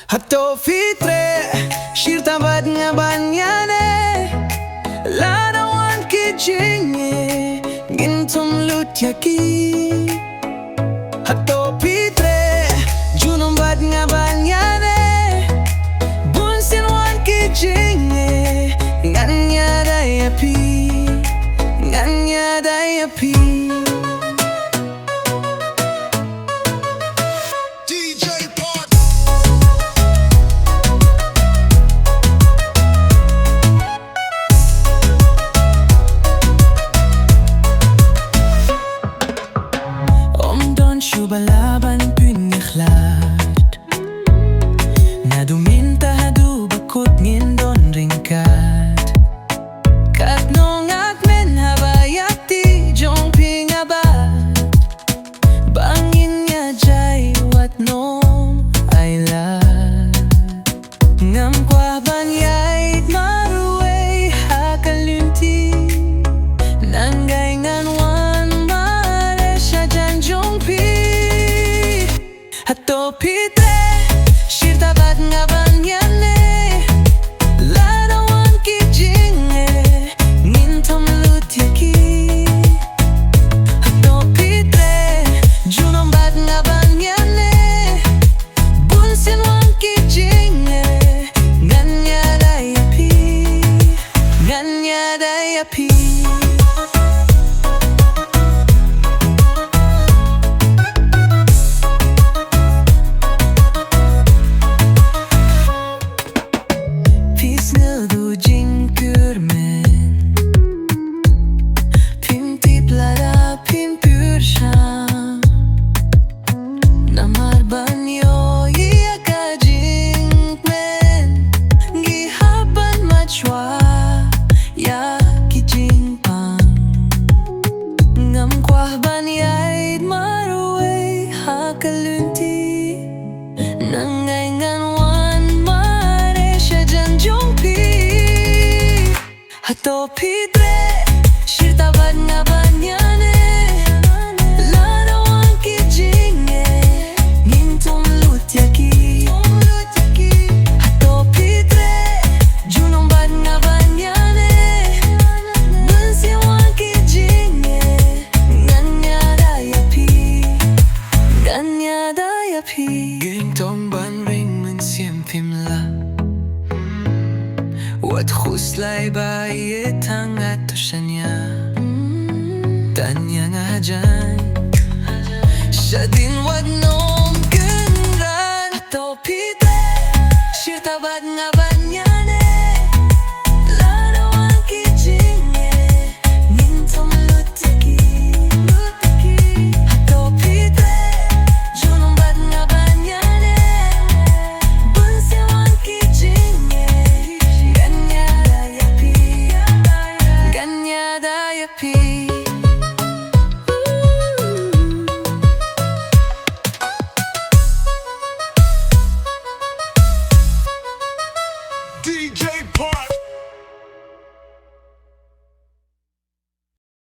Hato treh, shirta bad nga ianeh, Lada jing, Ngin yaki. Hato treh, Junom bad nga ianeh, Bunsien jing, Ngan iada Ngan iada shuh balaban punya khlad, Naduh mynta haduh bakut Ngin ryngkat, Katno kmen haba jong haba, thom ailad, Ngam kwah iaid marwei lynti, mareh shajan jong. Hato treh, shirta bad nga ianeh, Lada jing, Ngin yaki. Hato treh, Junom bad nga ianeh, Bunsien jing, Ngan iada Ngan iada Naduh jing kmen, Lada sham, jing kmen, haban kwah, jing Ngam kwah iaid marwei lynti, mareh shajan jong. Hato treh, shirta bad nga ianeh, Lada jing, Ngin yaki. Hato treh, Junom bad nga ianeh, Bunsien jing, Ngan iada Ging tong ban ring Bunsien la, Wat khuslai ba Hato shanya, Tanya nga hajan, Shadin wag nom gundran. Hato treh, shirta bad nga